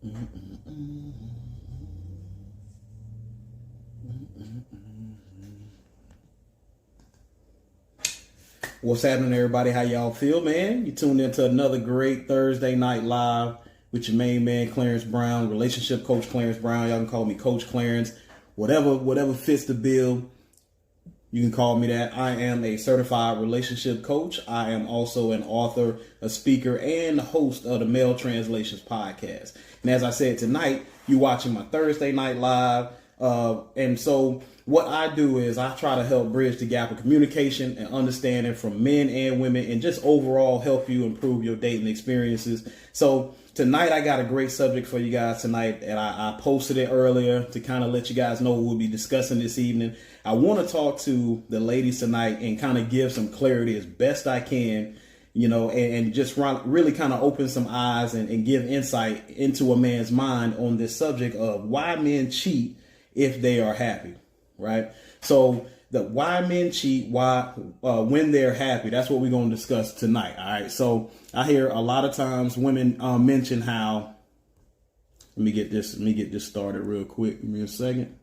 What's happening, everybody? How y'all feel, man? You tuned into another great Thursday night live with your main man, Clarence Brown, relationship coach Clarence Brown. Y'all can call me Coach Clarence. Whatever fits the bill, you can call me that. I am a certified relationship coach. I am also an author, a speaker, and the host of the Male Translations podcast. And as I said, tonight, you're watching my Thursday night live. And so what I do is I try to help bridge the gap of communication and understanding from men and women, and just overall help you improve your dating experiences. So tonight I got a great subject for you guys tonight, and I posted it earlier to kind of let you guys know what we'll be discussing this evening. I want to talk to the ladies tonight and kind of give some clarity as best I can, you know, and just really kind of open some eyes and give insight into a man's mind on this subject of why men cheat if they are happy, right? So the why men cheat, when they're happy, that's what we're going to discuss tonight. All right. So I hear a lot of times women mention how, let me get this started real quick. Give me a second.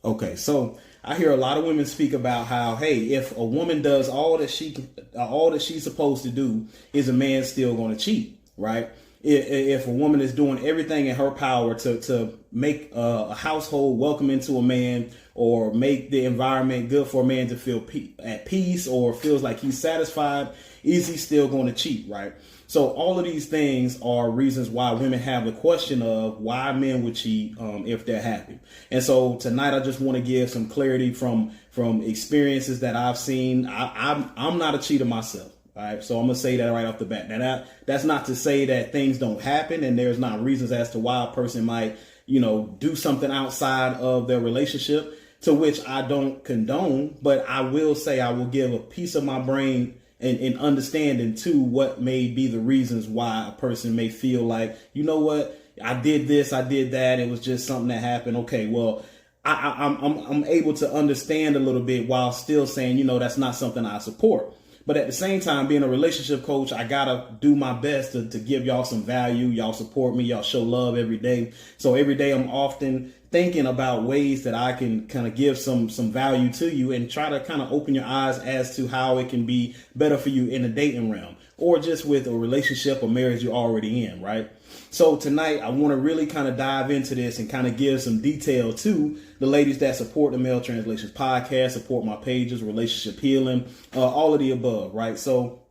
Okay, so I hear a lot of women speak about how, hey, if a woman does all that she's supposed to do, is a man still going to cheat, right? If a woman is doing everything in her power to make a household welcoming to a man, or make the environment good for a man to feel at peace, or feels like he's satisfied, is he still going to cheat, right? So all of these things are reasons why women have the question of why men would cheat if they're happy. And so tonight I just want to give some clarity from experiences that I've seen. I'm not a cheater myself. All right, so I'm going to say that right off the bat. Now, that's not to say that things don't happen and there's not reasons as to why a person might, you know, do something outside of their relationship, to which I don't condone. But I will say I will give a piece of my brain and understanding to what may be the reasons why a person may feel like, you know what, I did this, I did that, it was just something that happened. Okay, well, I'm able to understand a little bit while still saying, you know, that's not something I support. But at the same time, being a relationship coach, I gotta do my best to give y'all some value. Y'all support me, y'all show love every day. So every day I'm often thinking about ways that I can kind of give some value to you and try to kind of open your eyes as to how it can be better for you in the dating realm, or just with a relationship or marriage you're already in, right? So tonight I want to really kind of dive into this and kind of give some detail to the ladies that support the Male Translations podcast, support my pages, relationship healing, all of the above, right? So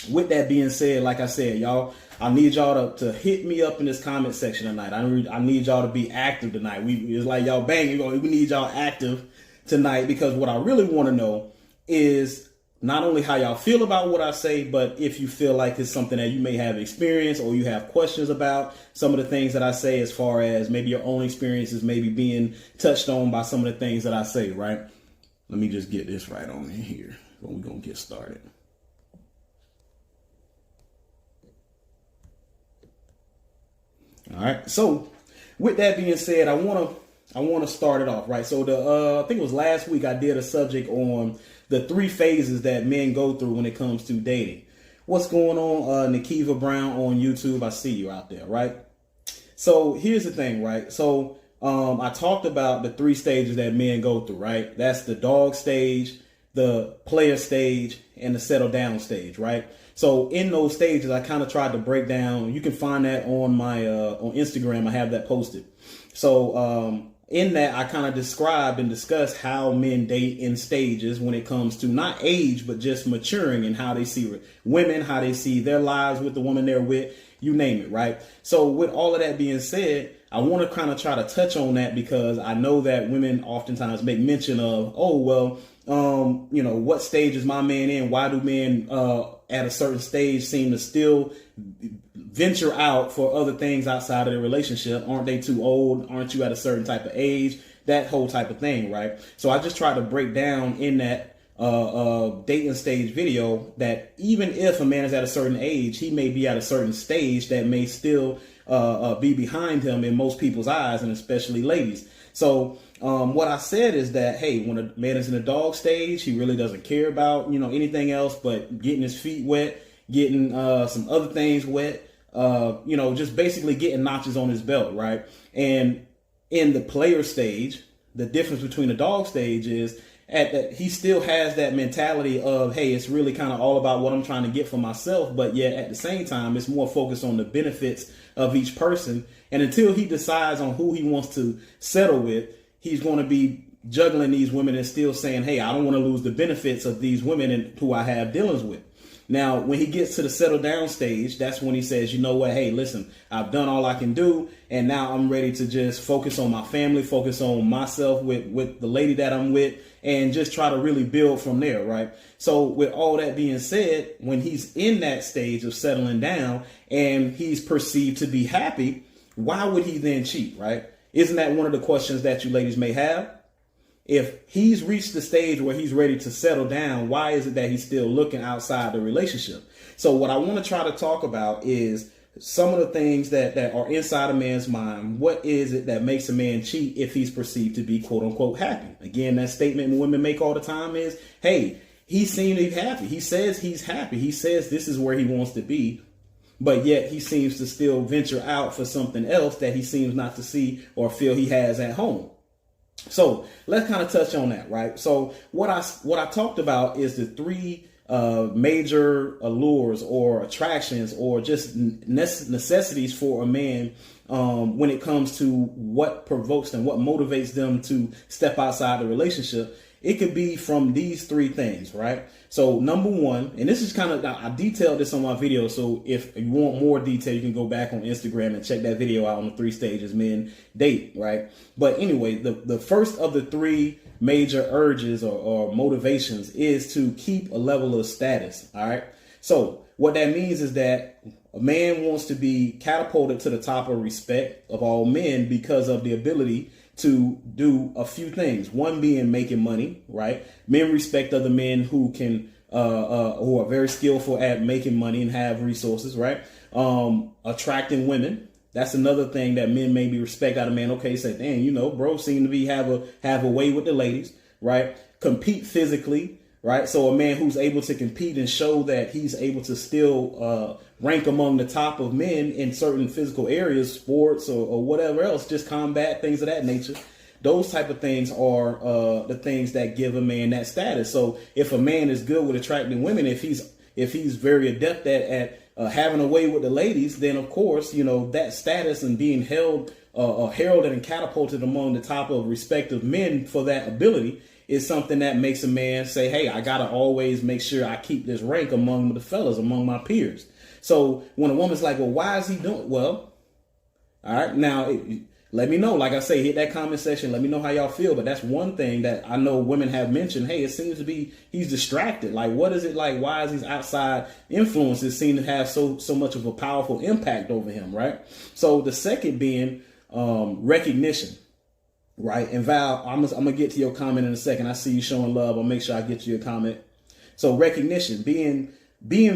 with that being said, like I said, y'all, I need y'all to hit me up in this comment section tonight. I need y'all to be active tonight. It's like y'all banging. We need y'all active tonight, because what I really want to know is not only how y'all feel about what I say, but if you feel like it's something that you may have experienced or you have questions about some of the things that I say, as far as maybe your own experiences maybe being touched on by some of the things that I say, right? Let me just get this right on in here. We're going to get started. All right. So with that being said, I want to start it off, right? So I think it was last week I did a subject on the 3 phases that men go through when it comes to dating. What's going on, Nikiva Brown on YouTube? I see you out there, right? So here's the thing, right? So I talked about the 3 stages that men go through, right? That's the dog stage, the player stage, and the settle down stage, right? So in those stages, I kind of tried to break down. You can find that on my on Instagram. I have that posted. So in that, I kind of described and discussed how men date in stages when it comes to not age, but just maturing, and how they see women, how they see their lives with the woman they're with, you name it, right? So with all of that being said, I want to kind of try to touch on that, because I know that women oftentimes make mention of, oh, well, you know, what stage is my man in? Why do men at a certain stage seem to still venture out for other things outside of their relationship? Aren't they too old? Aren't you at a certain type of age? That whole type of thing, right? So I just tried to break down in that dating stage video that even if a man is at a certain age, he may be at a certain stage that may still be behind him in most people's eyes, and especially ladies. So what I said is that, hey, when a man is in the dog stage, he really doesn't care about, anything else but getting his feet wet, getting some other things wet, just basically getting notches on his belt, right? And in the player stage, the difference between the dog stage is he still has that mentality of, hey, it's really kind of all about what I'm trying to get for myself, but yet at the same time, it's more focused on the benefits of each person. And until he decides on who he wants to settle with, he's going to be juggling these women and still saying, hey, I don't want to lose the benefits of these women and who I have dealings with. Now, when he gets to the settle down stage, that's when he says, you know what, hey, listen, I've done all I can do. And now I'm ready to just focus on my family, focus on myself with the lady that I'm with, and just try to really build from there, right? So with all that being said, when he's in that stage of settling down and he's perceived to be happy, why would he then cheat, right? Isn't that one of the questions that you ladies may have? If he's reached the stage where he's ready to settle down, why is it that he's still looking outside the relationship? So what I want to try to talk about is some of the things that are inside a man's mind. What is it that makes a man cheat if he's perceived to be quote unquote happy? Again, that statement women make all the time is, hey, he seems to be happy. He says he's happy. He says this is where he wants to be. But yet he seems to still venture out for something else that he seems not to see or feel he has at home. So let's kind of touch on that, right? So what I talked about is the three major allures or attractions or just necessities for a man when it comes to what provokes them, what motivates them to step outside the relationship. It could be from these three things, right? So number one, and this is kind of, I detailed this on my video. So if you want more detail, you can go back on Instagram and check that video out on the 3 stages men date, right? But anyway, the first of the three major urges or motivations is to keep a level of status. All right. So what that means is that a man wants to be catapulted to the top of respect of all men because of the ability to do a few things. One being making money, right? Men respect other men who can, who are very skillful at making money and have resources, right? Attracting women. That's another thing that men maybe respect out of men. Okay, say, dang, bro seem to be have a way with the ladies, right? Compete physically, right? So a man who's able to compete and show that he's able to still rank among the top of men in certain physical areas, sports or whatever else, just combat, things of that nature. Those type of things are the things that give a man that status. So if a man is good with attracting women, if he's very adept at having a way with the ladies, then of course, that status and being heralded and catapulted among the top of respective men for that ability is something that makes a man say, hey, I got to always make sure I keep this rank among the fellas, among my peers. So when a woman's like, well, why is he doing? Well, all right, now let me know. Like I say, hit that comment section. Let me know how y'all feel. But that's one thing that I know women have mentioned. Hey, it seems to be he's distracted. Like, what is it like? Why is these outside influences seem to have so much of a powerful impact over him? Right. So the second being recognition. Right. And Val, I'm going to get to your comment in a second. I see you showing love. I'll make sure I get to your comment. So recognition, being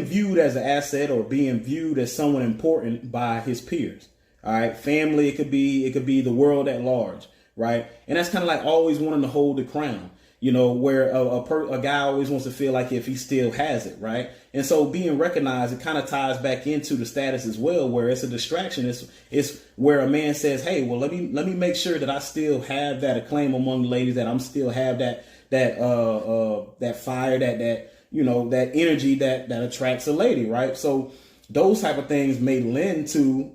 viewed as an asset or being viewed as someone important by his peers. All right. Family. It could be the world at large. Right. And that's kind of like always wanting to hold the crown, where a guy always wants to feel like if he still has it. Right. And so being recognized, it kind of ties back into the status as well, where it's a distraction. It's where a man says, hey, well, let me make sure that I still have that acclaim among the ladies, that I'm still have that fire, that energy that attracts a lady. Right. So those type of things may lend to,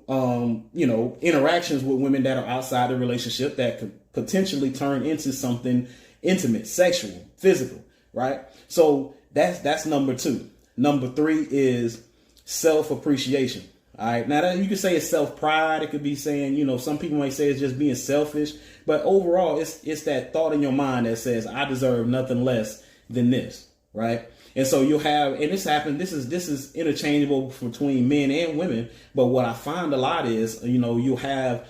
interactions with women that are outside the relationship that could potentially turn into something intimate, sexual, physical. Right. So that's number 2. Number 3 is self-appreciation. All right. Now that you can say it's self-pride. It could be saying, some people might say it's just being selfish. But overall, it's that thought in your mind that says, I deserve nothing less than this. Right. And so you'll have, and this happened, this is interchangeable between men and women. But what I find a lot is, you'll have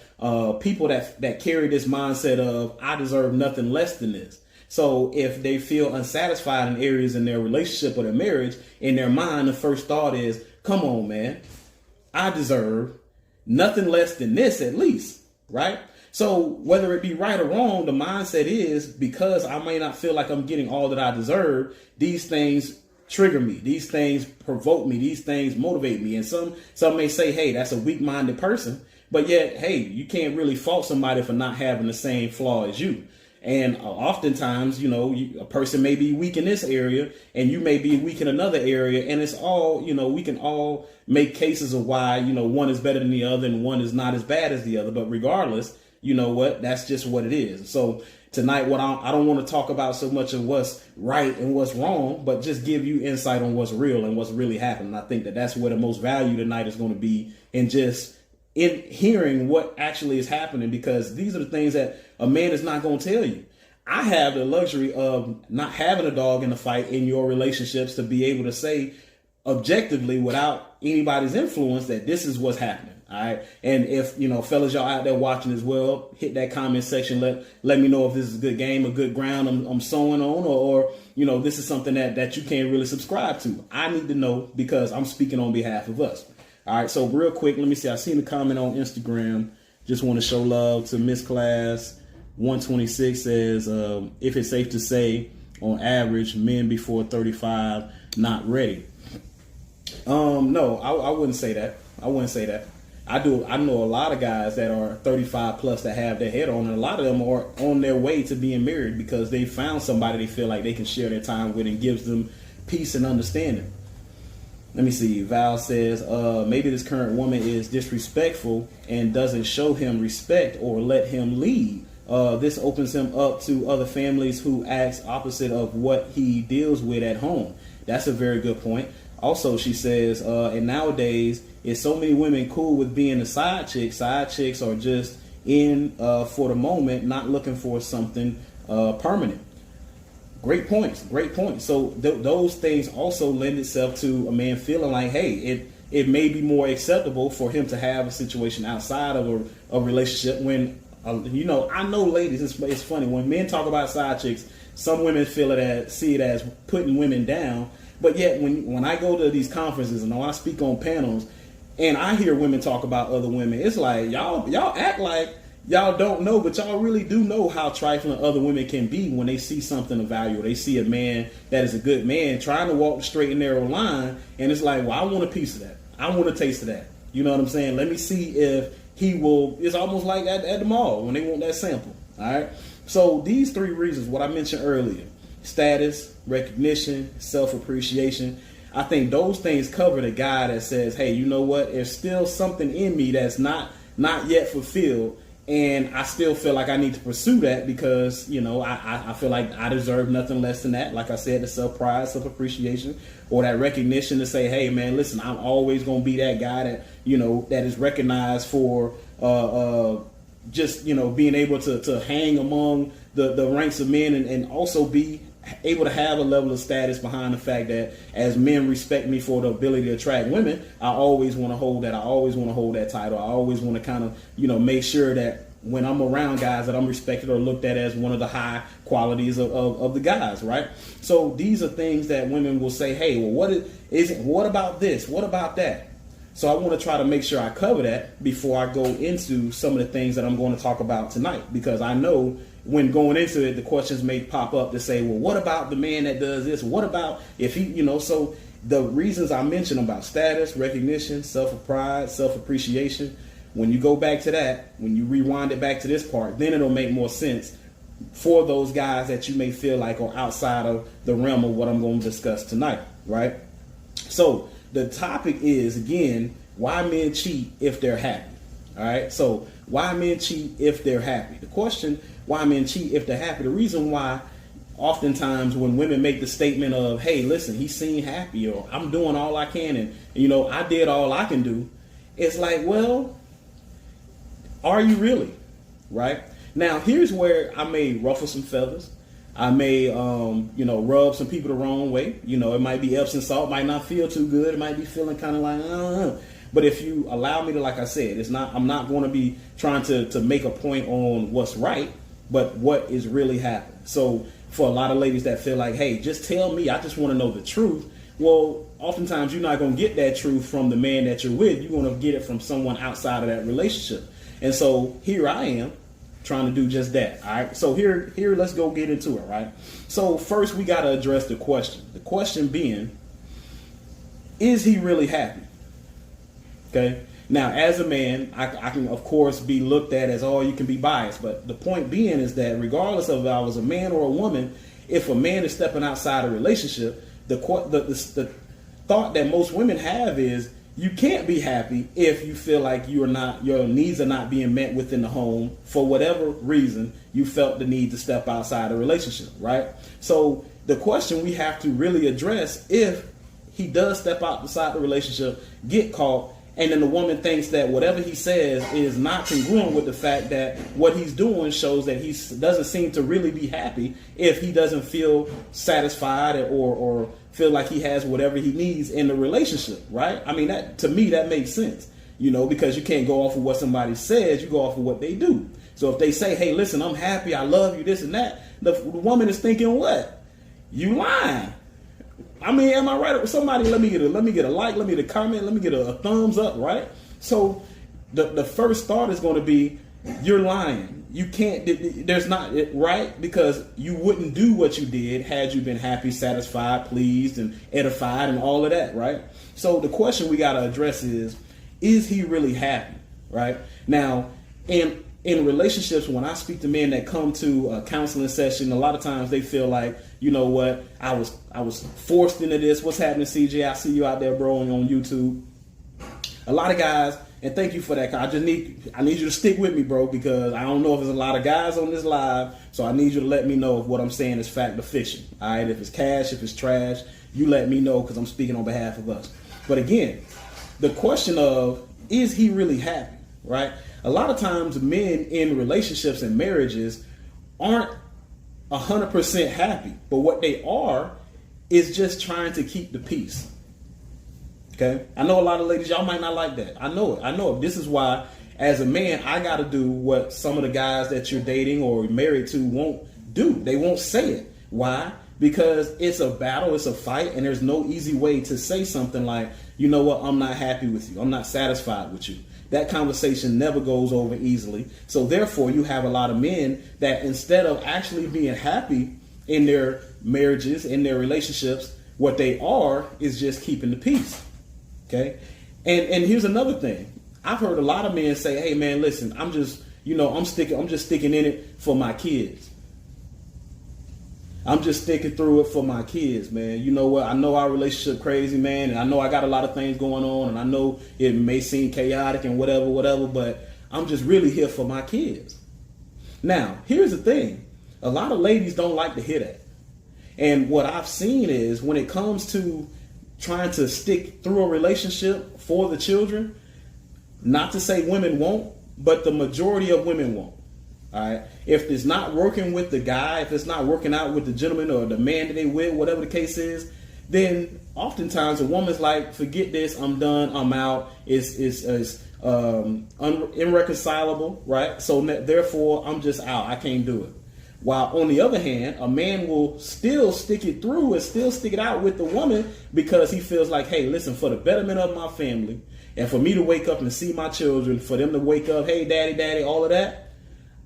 people that carry this mindset of, I deserve nothing less than this. So if they feel unsatisfied in areas in their relationship or their marriage, in their mind, the first thought is, come on, man, I deserve nothing less than this at least. Right. So whether it be right or wrong, the mindset is because I may not feel like I'm getting all that I deserve, these things trigger me, these things provoke me, these things motivate me. And some may say, hey, that's a weak-minded person. But yet, hey, you can't really fault somebody for not having the same flaw as you. And oftentimes, a person may be weak in this area and you may be weak in another area. And it's all, we can all make cases of why, one is better than the other and one is not as bad as the other. But regardless, you know what, that's just what it is. So tonight, I don't want to talk about so much of what's right and what's wrong, but just give you insight on what's real and what's really happening. I think that that's where the most value tonight is going to be, in just in hearing what actually is happening, because these are the things that a man is not going to tell you. I have the luxury of not having a dog in the fight in your relationships to be able to say objectively without anybody's influence that this is what's happening. All right. And if, fellas, y'all out there watching as well, hit that comment section. Let me know if this is a good game, a good ground I'm sowing on, or this is something that you can't really subscribe to. I need to know because I'm speaking on behalf of us. All right, so real quick, let me see. I seen a comment on Instagram. Just want to show love to Miss Class 126. Says, if it's safe to say, on average, men before 35 not ready. No, I wouldn't say that. I wouldn't say that. I know a lot of guys that are 35 plus that have their head on, and a lot of them are on their way to being married because they found somebody they feel like they can share their time with and gives them peace and understanding. Let me see. Val says, maybe this current woman is disrespectful and doesn't show him respect or let him lead. This opens him up to other families who acts opposite of what he deals with at home. That's a very good point. Also, she says, and nowadays, is so many women cool with being a side chick. Side chicks are just in for the moment, not looking for something permanent. Great points. Great points. So those things also lend itself to a man feeling like, hey, it may be more acceptable for him to have a situation outside of a relationship when, I know ladies, it's funny. When men talk about side chicks, some women see it as putting women down. But yet when I go to these conferences and when I speak on panels and I hear women talk about other women, it's like, y'all act like y'all don't know, but y'all really do know how trifling other women can be when they see something of value. They see a man that is a good man trying to walk the straight and narrow line, and it's like, well, I want a piece of that. I want a taste of that. You know what I'm saying? Let me see if he will. It's almost like at the mall when they want that sample. All right. So these three reasons, what I mentioned earlier, status, recognition, self-appreciation, I think those things cover the guy that says, hey, you know what? There's still something in me that's not yet fulfilled. And I still feel like I need to pursue that because, I feel like I deserve nothing less than that. Like I said, the self-pride, self-appreciation, or that recognition to say, hey, man, listen, I'm always going to be that guy that, that is recognized for just, being able to hang among the ranks of men and also be able to have a level of status behind the fact that as men respect me for the ability to attract women, I always want to hold that. I always want to hold that title. I always want to kind of, make sure that when I'm around guys that I'm respected or looked at as one of the high qualities of the guys, right? So these are things that women will say, hey, well, what about this? What about that? So I want to try to make sure I cover that before I go into some of the things that I'm going to talk about tonight, because I know when going into it, the questions may pop up to say, well, what about the man that does this? What about if he, so the reasons I mentioned about status, recognition, self-pride, self-appreciation, when you go back to that, when you rewind it back to this part, then it'll make more sense for those guys that you may feel like are outside of the realm of what I'm going to discuss tonight, right? So the topic is, again, why men cheat if they're happy. All right. So why men cheat if they're happy? The question, why men cheat if they're happy? The reason why oftentimes when women make the statement of, hey, listen, he seemed happy, or I'm doing all I can and I did all I can do. It's like, well, are you really? Right? Now, here's where I may ruffle some feathers. I may, rub some people the wrong way. It might be Epsom salt, might not feel too good. It might be feeling kind of like, But if you allow me to, like I said, I'm not going to be trying to make a point on what's right, but what is really happening. So for a lot of ladies that feel like, hey, just tell me, I just want to know the truth. Well, oftentimes you're not going to get that truth from the man that you're with. You're going to get it from someone outside of that relationship. And so here I am. trying to do just that. All right. So here, let's go get into it. Right. So first, we got to address the question. The question being, is he really happy? Okay. Now, as a man, I can of course be looked at as, oh, you can be biased, but the point being is that regardless of if I was a man or a woman, if a man is stepping outside a relationship, the thought that most women have is, you can't be happy if you feel like your needs are not being met within the home for whatever reason you felt the need to step outside a relationship, right? So the question we have to really address, if he does step outside the relationship, get caught, and then the woman thinks that whatever he says is not congruent with the fact that what he's doing shows that he doesn't seem to really be happy if he doesn't feel satisfied or feel like he has whatever he needs in the relationship, right? I mean, that to me, that makes sense, because you can't go off of what somebody says, you go off of what they do. So if they say, hey, listen, I'm happy, I love you, this and that, the woman is thinking, what? You lying. I mean, am I right? Somebody, let me get a like, let me get a comment, let me get a thumbs up, right? So the first thought is going to be, you're lying. You can't, there's not, right? Because you wouldn't do what you did had you been happy, satisfied, pleased, and edified, and all of that, right? So the question we got to address is he really happy, right? Now, in relationships, when I speak to men that come to a counseling session, a lot of times they feel like, you know what, I was forced into this. What's happening, CJ? I see you out there, bro, on YouTube. A lot of guys, and thank you for that. I need you to stick with me, bro, because I don't know if there's a lot of guys on this live, so I need you to let me know if what I'm saying is fact or fiction. All right, if it's cash, if it's trash, you let me know, because I'm speaking on behalf of us. But again, the question of, is he really happy, right? A lot of times men in relationships and marriages aren't 100% happy, but what they are is just trying to keep the peace. Okay? I know a lot of ladies, y'all might not like that. I know it. This is why, as a man, I got to do what some of the guys that you're dating or married to won't do. They won't say it. Why? Because it's a battle, it's a fight, and there's no easy way to say something like, you know what, I'm not happy with you. I'm not satisfied with you. That conversation never goes over easily. So therefore, you have a lot of men that instead of actually being happy in their marriages, in their relationships, what they are is just keeping the peace. Okay? And here's another thing. I've heard a lot of men say, hey man, listen, I'm just sticking in it for my kids. I'm just sticking through it for my kids, man. You know what? I know our relationship crazy, man, and I know I got a lot of things going on, and I know it may seem chaotic and whatever, but I'm just really here for my kids. Now, here's the thing. A lot of ladies don't like to hear that. And what I've seen is when it comes to trying to stick through a relationship for the children, not to say women won't, but the majority of women won't. All right. If it's not working with the guy, if it's not working out with the gentleman or the man that they with, whatever the case is, then oftentimes a woman's like, forget this, I'm done, I'm out. It's irreconcilable, right? So therefore, I'm just out. I can't do it. While on the other hand, a man will still stick it through and still stick it out with the woman because he feels like, hey, listen, for the betterment of my family and for me to wake up and see my children, for them to wake up, hey, daddy, all of that.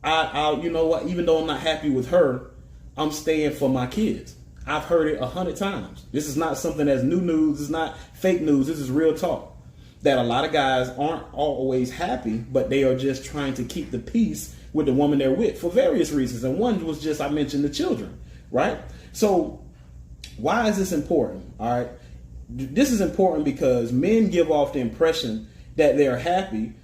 I you know what, even though I'm not happy with her, I'm staying for my kids. I've heard it 100 times. This is not something that's new news. It's not fake news. This is real talk. That a lot of guys aren't always happy, but they are just trying to keep the peace with the woman they're with for various reasons. And one was just, I mentioned the children, right? So why is this important? All right. This is important because men give off the impression that they're happy,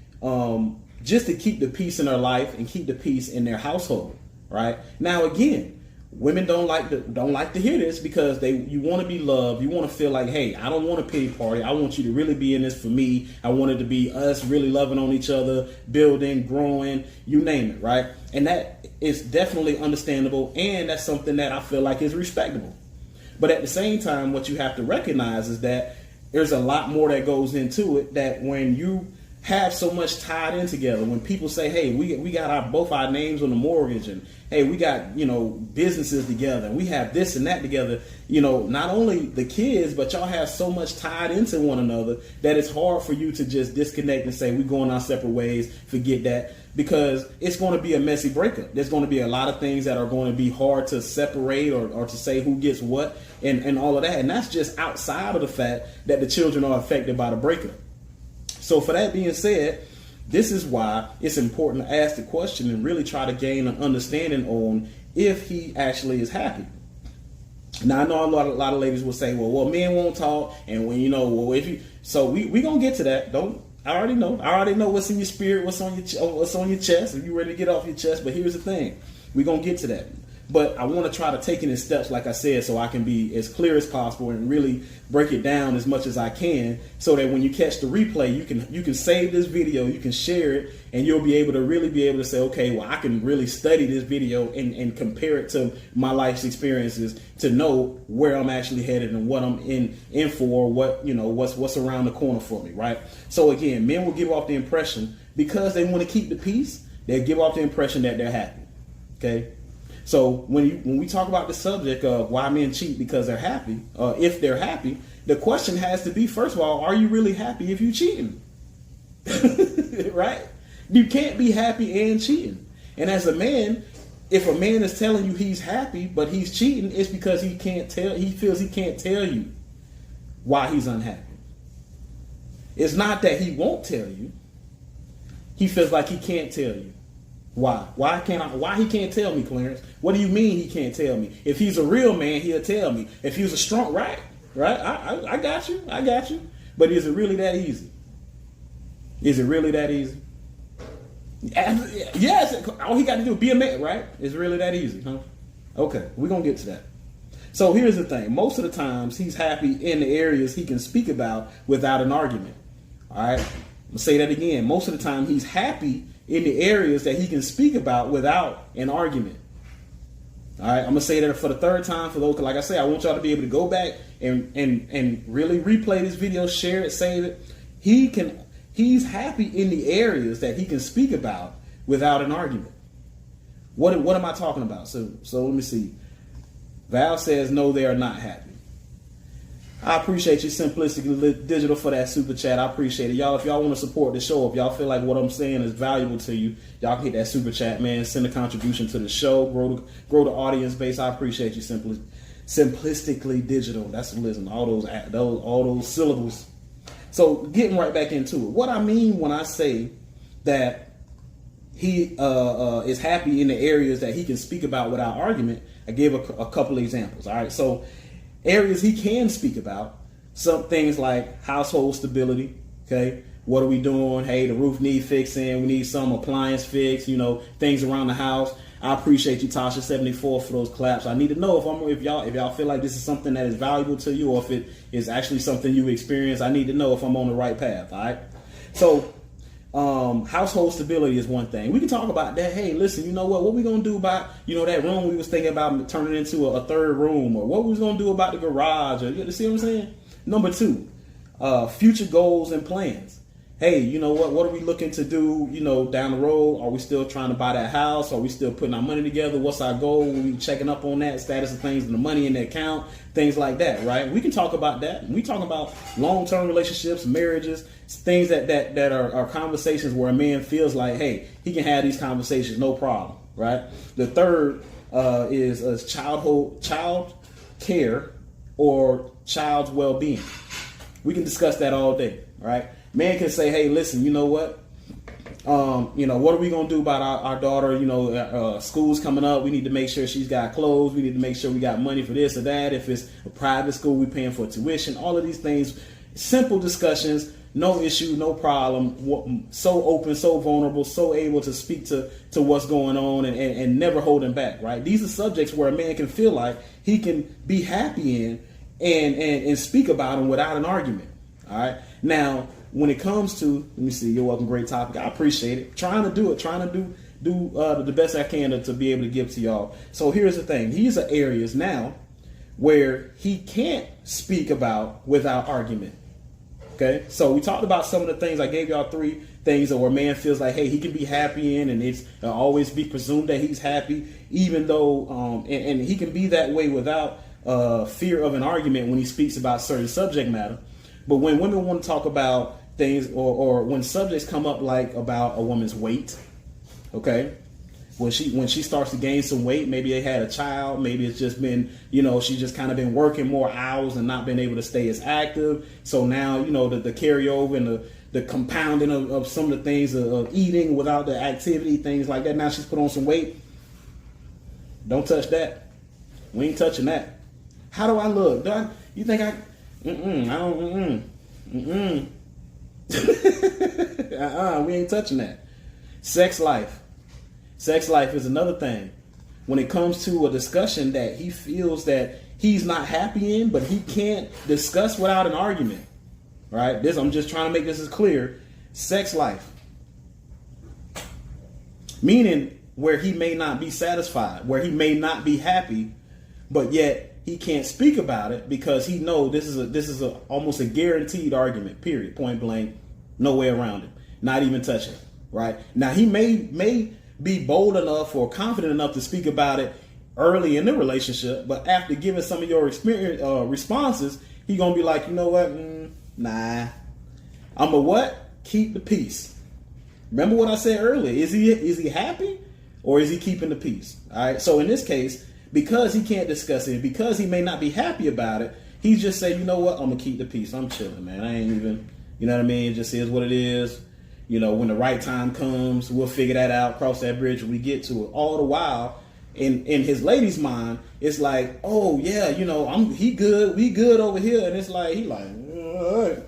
just to keep the peace in their life and keep the peace in their household, right? Now, again, women don't like to hear this because you want to be loved. You want to feel like, hey, I don't want a pity party. I want you to really be in this for me. I want it to be us really loving on each other, building, growing, you name it, right? And that is definitely understandable, and that's something that I feel like is respectable. But at the same time, what you have to recognize is that there's a lot more that goes into it, that when you have so much tied in together. When people say, hey, we got both our names on the mortgage, and hey, we got, businesses together, and we have this and that together, not only the kids, but y'all have so much tied into one another that it's hard for you to just disconnect and say, we're going our separate ways, forget that, because it's going to be a messy breakup. There's going to be a lot of things that are going to be hard to separate or to say who gets what and all of that. And that's just outside of the fact that the children are affected by the breakup. So for that being said, this is why it's important to ask the question and really try to gain an understanding on if he actually is happy. Now, I know a lot of ladies will say, well, men won't talk, and when if you, so we gonna get to that. I already know what's in your spirit, what's on your chest, if you're ready to get off your chest. But here's the thing, we're gonna get to that. But I want to try to take it in steps, like I said, so I can be as clear as possible and really break it down as much as I can, so that when you catch the replay, you can save this video, you can share it, and you'll be able to say, okay, well, I can really study this video and compare it to my life's experiences to know where I'm actually headed and what I'm in for, what's around the corner for me, right? So again, men will give off the impression, because they want to keep the peace, they'll give off the impression that they're happy. Okay. So when we talk about the subject of why men cheat because they're happy, if they're happy, the question has to be, first of all, are you really happy if you're cheating? Right? You can't be happy and cheating. And as a man, if a man is telling you he's happy but he's cheating, it's because he feels he can't tell you why he's unhappy. It's not that he won't tell you. He feels like he can't tell you. Why? Why he can't tell me, Clarence? What do you mean he can't tell me? If he's a real man, he'll tell me. If he was a strong, right? I got you. But is it really that easy? Is it really that easy? Yes. All he got to do is be a man, right? It's really that easy, huh? Okay, we're gonna get to that. So here's the thing. Most of the times he's happy in the areas he can speak about without an argument. All right? I'm gonna say that again. Most of the time he's happy in the areas that he can speak about without an argument. All right, I'm gonna say that for the third time for those. Like I say, I want y'all to be able to go back and really replay this video, share it, save it. He's happy in the areas that he can speak about without an argument. What am I talking about? So let me see. Val says no, they are not happy. I appreciate you, Simplistically Digital, for that super chat. I appreciate it. Y'all, if y'all want to support the show, if y'all feel like what I'm saying is valuable to you, y'all can hit that super chat, man. Send a contribution to the show. Grow the audience base. I appreciate you, Simplistically Digital. That's listen, all those syllables. So getting right back into it. What I mean when I say that he is happy in the areas that he can speak about without argument, I gave a couple of examples. All right, so areas he can speak about, some things like household stability. Okay, what are we doing? Hey, the roof needs fixing. We need some appliance fixed. Things around the house. I appreciate you, Tasha74, for those claps. I need to know if y'all feel like this is something that is valuable to you, or if it is actually something you experience. I need to know if I'm on the right path. All right. So household stability is one thing. We can talk about that. Hey, listen, you know what we gonna do about, that room we was thinking about turning into a third room, or what we was gonna do about the garage, or you see what I'm saying? Number two, future goals and plans. Hey, what are we looking to do, down the road? Are we still trying to buy that house? Are we still putting our money together? What's our goal? We checking up on that status of things and the money in the account, things like that, right? We can talk about that. We talk about long-term relationships, marriages, things that are conversations where a man feels like, hey, he can have these conversations, no problem, right? The third is child care or child's well-being. We can discuss that all day, right? Man can say, hey, listen, you know what? What are we going to do about our daughter? School's coming up. We need to make sure she's got clothes. We need to make sure we got money for this or that. If it's a private school, we're paying for tuition. All of these things, simple discussions, no issue, no problem. So open, so vulnerable, so able to speak to what's going on and never holding back, right? These are subjects where a man can feel like he can be happy in and speak about them without an argument, all right? Now, when it comes to, let me see, you're welcome, great topic. I appreciate it. Trying to do the best I can to be able to give to y'all. So here's the thing. These are areas now where he can't speak about without argument. Okay, so we talked about some of the things. I gave y'all 3 things where a man feels like, hey, he can be happy in, and it's always be presumed that he's happy, even though, and he can be that way without fear of an argument when he speaks about certain subject matter. But when women want to talk about things, or when subjects come up like about a woman's weight, okay, when she starts to gain some weight, maybe they had a child, maybe it's just been, she just kind of been working more hours and not been able to stay as active. So now, the carryover and the compounding of some of the things of eating without the activity, things like that. Now she's put on some weight. Don't touch that. We ain't touching that. How do I look? You think I don't, we ain't touching that. Sex life. Sex life is another thing. When it comes to a discussion that he feels that he's not happy in, but he can't discuss without an argument. Right? I'm just trying to make this as clear. Sex life. Meaning where he may not be satisfied, where he may not be happy, but yet he can't speak about it because he knows this is almost a guaranteed argument, period, point blank, no way around it, not even touching it, right? Now he may be bold enough or confident enough to speak about it early in the relationship, but after giving some of your experience responses, he gonna be like, you know what, nah, I'ma what? Keep the peace. Remember what I said earlier? Is he happy or is he keeping the peace? All right. So in this case, because he can't discuss it, because he may not be happy about it, he just say, you know what, I'm gonna keep the peace. I'm chilling, man. I ain't even, you know what I mean? It just is what it is. When the right time comes, we'll figure that out, cross that bridge when we get to it. All the while, in his lady's mind, it's like, oh yeah, he good, we good over here, and it's like he like, all right,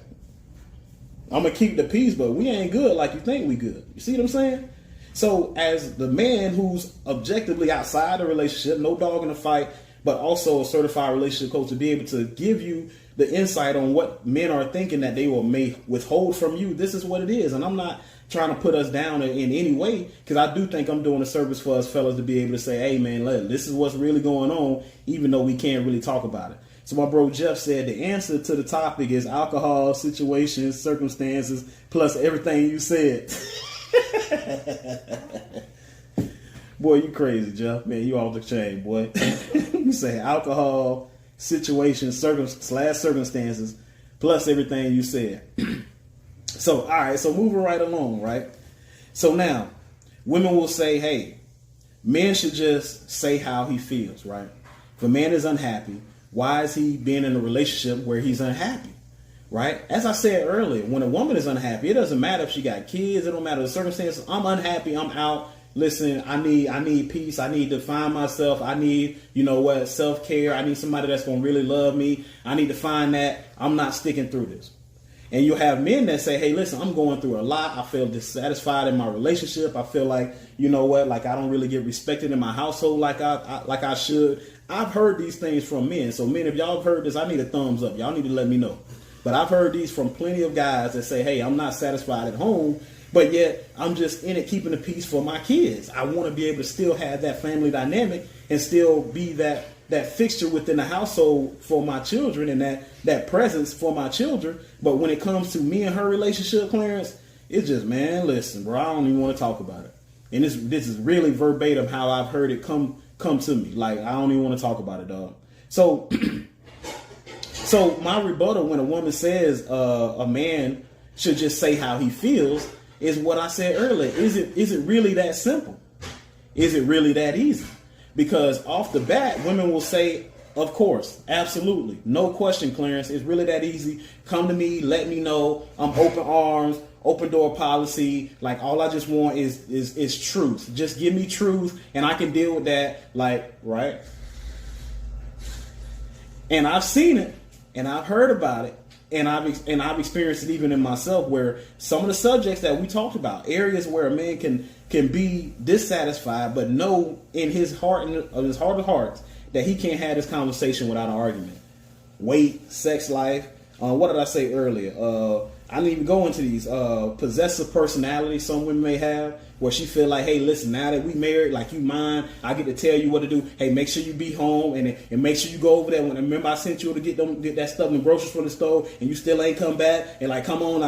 I'm gonna keep the peace, but we ain't good like you think we good. You see what I'm saying? So as the man who's objectively outside the relationship, no dog in the fight, but also a certified relationship coach, to be able to give you the insight on what men are thinking that they may withhold from you. This is what it is. And I'm not trying to put us down in any way, because I do think I'm doing a service for us fellas to be able to say, hey man, this is what's really going on, even though we can't really talk about it. So my bro Jeff said the answer to the topic is alcohol, situations, circumstances, plus everything you said. Boy, you crazy, Jeff. Man, you off the chain, boy. You say alcohol, situations, circumstances, plus everything you said. So, all right, so moving right along, right? So now, women will say, hey, men should just say how he feels, right? If a man is unhappy, why is he being in a relationship where he's unhappy, right? As I said earlier, when a woman is unhappy, it doesn't matter if she got kids, it don't matter the circumstances. I'm unhappy, I'm out. Listen, I need peace. I need to find myself. I need, self-care. I need somebody that's going to really love me. I need to find that. I'm not sticking through this. And you have men that say, hey, listen, I'm going through a lot. I feel dissatisfied in my relationship. I feel like, like I don't really get respected in my household like I should. I've heard these things from men. So men, if y'all have heard this, I need a thumbs up. Y'all need to let me know. But I've heard these from plenty of guys that say, hey, I'm not satisfied at home, but yet I'm just in it keeping the peace for my kids. I want to be able to still have that family dynamic and still be that fixture within the household for my children and that presence for my children. But when it comes to me and her relationship, Clarence, it's just, man, listen, bro, I don't even want to talk about it. And this is really verbatim how I've heard it come to me. Like, I don't even want to talk about it, dog. So, so my rebuttal when a woman says a man should just say how he feels is what I said earlier. Is it really that simple? Is it really that easy? Because off the bat, women will say, of course, absolutely, no question, Clarence. It's really that easy. Come to me, let me know. I'm open arms, open door policy. Like, all I just want is truth. Just give me truth, and I can deal with that. Like, right? And I've seen it, and I've heard about it, and I've experienced it even in myself, where some of the subjects that we talked about, areas where a man can be dissatisfied, but know in his heart of hearts that he can't have this conversation without an argument. Weight, sex life. What did I say earlier? I didn't even go into these possessive personality some women may have, where she feel like, hey, listen, now that we married, like you mine, I get to tell you what to do. Hey, make sure you be home and make sure you go over there. When remember I sent you to get that stuff and groceries from the store, and you still ain't come back, and like come on,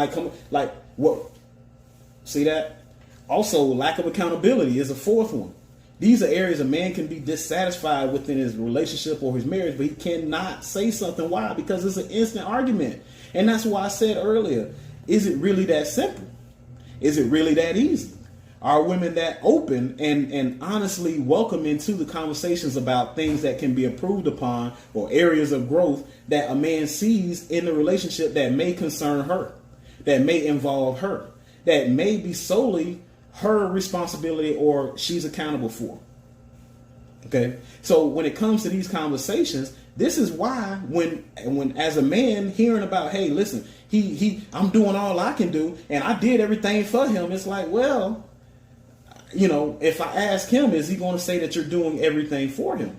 like what? See that? Also, lack of accountability is a fourth one. These are areas a man can be dissatisfied within his relationship or his marriage, but he cannot say something. Why? Because it's an instant argument. And that's why I said earlier, is it really that simple? Is it really that easy? Are women that open and honestly welcome into the conversations about things that can be improved upon or areas of growth that a man sees in the relationship that may concern her, that may involve her, that may be solely her responsibility or she's accountable for? Okay. So when it comes to these conversations, this is why when as a man hearing about, hey, listen, I'm doing all I can do and I did everything for him. It's like, well, if I ask him, is he going to say that you're doing everything for him?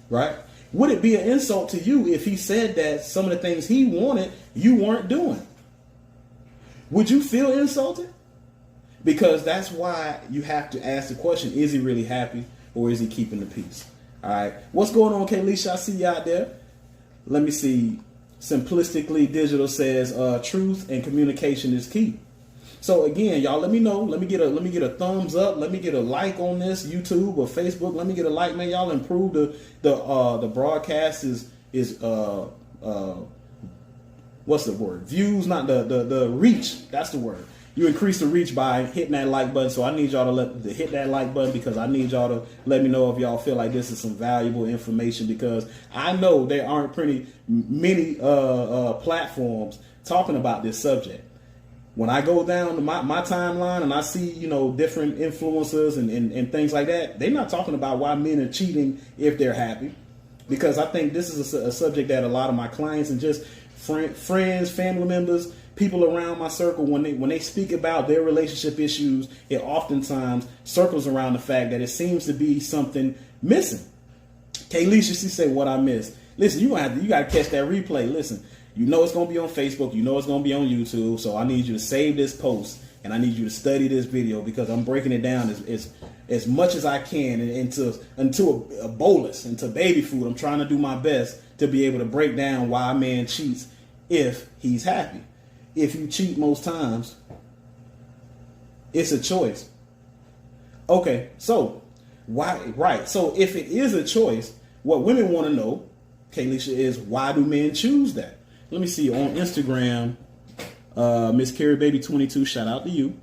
Right? Would it be an insult to you if he said that some of the things he wanted, you weren't doing? Would you feel insulted? Because that's why you have to ask the question, is he really happy or is he keeping the peace? All right. What's going on, Kaylisha? I see you out there. Let me see. Simplistically Digital says truth and communication is key. So again, y'all, let me know. Let me get a thumbs up. Let me get a like on this YouTube or Facebook. Let me get a like, man. Y'all improve the broadcast is what's the word? Views, not the reach. That's the word. You increase the reach by hitting that like button. So I need y'all to hit that like button, because I need y'all to let me know if y'all feel like this is some valuable information, because I know there aren't many platforms talking about this subject. When I go down to my timeline and I see, different influencers and things like that, they're not talking about why men are cheating if they're happy. Because I think this is a subject that a lot of my clients and just friends, family members, people around my circle, when they speak about their relationship issues, it oftentimes circles around the fact that it seems to be something missing. Kaylisha, she said, what I missed. Listen, you got to catch that replay. Listen, it's going to be on Facebook. It's going to be on YouTube. So I need you to save this post and I need you to study this video, because I'm breaking it down as much as I can into a bolus, into baby food. I'm trying to do my best to be able to break down why a man cheats if he's happy. If you cheat most times, it's a choice. Okay, so why? Right. So if it is a choice, what women want to know, Kaylisha, is why do men choose that? Let me see on Instagram. Miss Carrie Baby 22, shout out to you,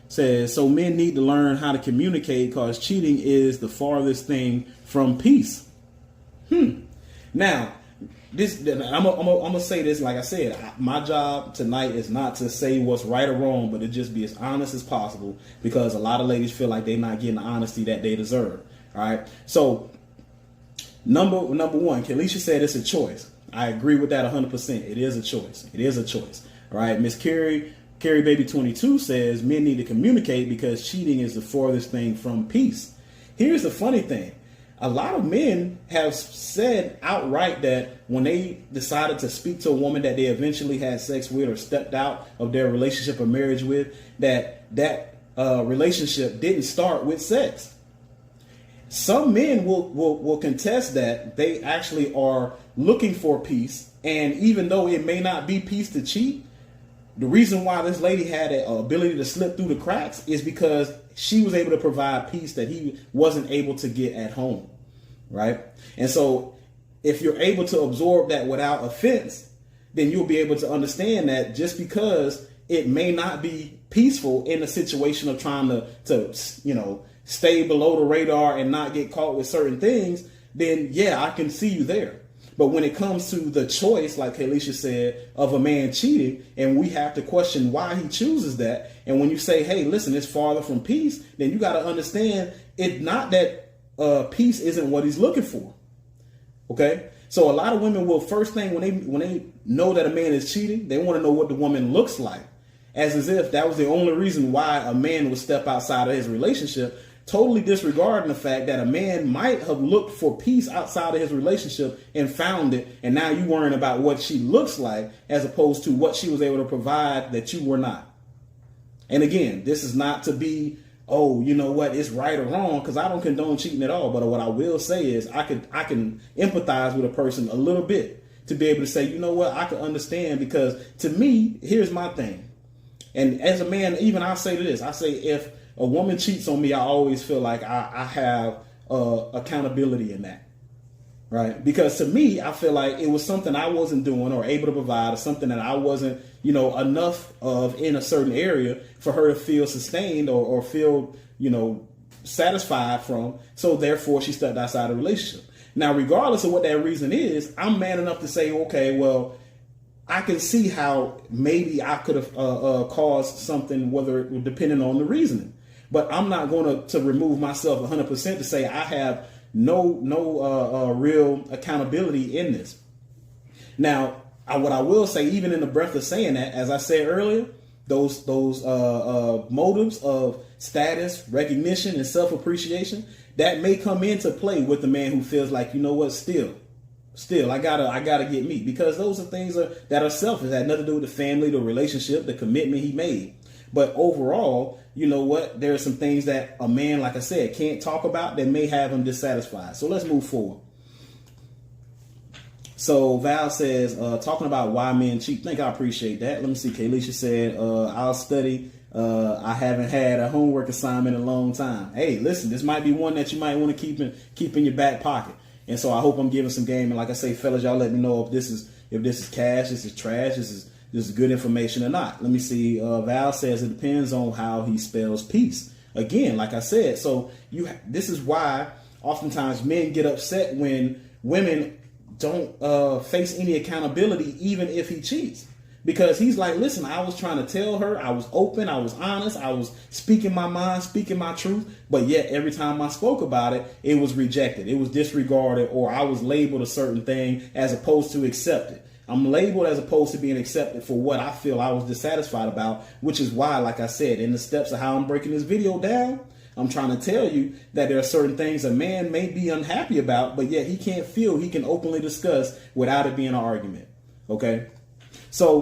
says, so men need to learn how to communicate because cheating is the farthest thing from peace. Now, I'm gonna say this, like I said, my job tonight is not to say what's right or wrong, but to just be as honest as possible, because a lot of ladies feel like they're not getting the honesty that they deserve. All right. So number one, Kaylisha said it's a choice. I agree with that 100%. It is a choice. It is a choice. All right. Miss Carrie Baby 22 says men need to communicate because cheating is the farthest thing from peace. Here's the funny thing. A lot of men have said outright that when they decided to speak to a woman that they eventually had sex with or stepped out of their relationship or marriage with, that relationship didn't start with sex. Some men will contest that they actually are looking for peace, and even though it may not be peace to cheat, the reason why this lady had an ability to slip through the cracks is because she was able to provide peace that he wasn't able to get at home, right? And so if you're able to absorb that without offense, then you'll be able to understand that just because it may not be peaceful in a situation of trying to stay below the radar and not get caught with certain things, then yeah, I can see you there. But when it comes to the choice, like Kaylisha said, of a man cheating, and we have to question why he chooses that. And when you say, hey, listen, it's farther from peace, then you got to understand it's not that peace isn't what he's looking for. Okay. So a lot of women will, first thing when they know that a man is cheating, they want to know what the woman looks like, as if that was the only reason why a man would step outside of his relationship totally disregarding the fact that a man might have looked for peace outside of his relationship and found it, and now you worrying about what she looks like as opposed to what she was able to provide that you were not. And again, this is not to be, oh, you know what, it's right or wrong, because I don't condone cheating at all. But what I will say is I can empathize with a person a little bit to be able to say, you know what, I can understand, because to me, here's my thing. And as a man, even I say this, I say if a woman cheats on me, I always feel like I have accountability in that. Right? Because to me, I feel like it was something I wasn't doing or able to provide, or something that I wasn't, enough of in a certain area for her to feel sustained or feel, satisfied from. So therefore, she stepped outside the relationship. Now, regardless of what that reason is, I'm man enough to say, okay, well, I can see how maybe I could have caused something, whether depending on the reasoning. But I'm not going to remove myself 100% to say I have no real accountability in this. Now, what I will say, even in the breath of saying that, as I said earlier, those motives of status, recognition, and self-appreciation, that may come into play with the man who feels like, you know what, still, I gotta get me, because those are things that are selfish. It had nothing to do with the family, the relationship, the commitment he made. But overall, you know what? There are some things that a man, like I said, can't talk about that may have him dissatisfied. So let's move forward. So Val says, talking about why men cheat. I appreciate that. Let me see. Kaylisha said, I'll study. I haven't had a homework assignment in a long time. Hey, listen, this might be one that you might want to keep in your back pocket. And so I hope I'm giving some game. And like I say, fellas, y'all let me know if this is cash, this is trash, this is good information or not. Let me see. Val says it depends on how he spells peace. Again, like I said, so this is why oftentimes men get upset when women don't face any accountability, even if he cheats. Because he's like, listen, I was trying to tell her, I was open, I was honest, I was speaking my mind, speaking my truth, but yet every time I spoke about it, it was rejected, it was disregarded, or I was labeled a certain thing as opposed to accepted. I'm labeled as opposed to being accepted for what I feel I was dissatisfied about, which is why, like I said, in the steps of how I'm breaking this video down, I'm trying to tell you that there are certain things a man may be unhappy about, but yet he can't feel he can openly discuss without it being an argument. Okay? So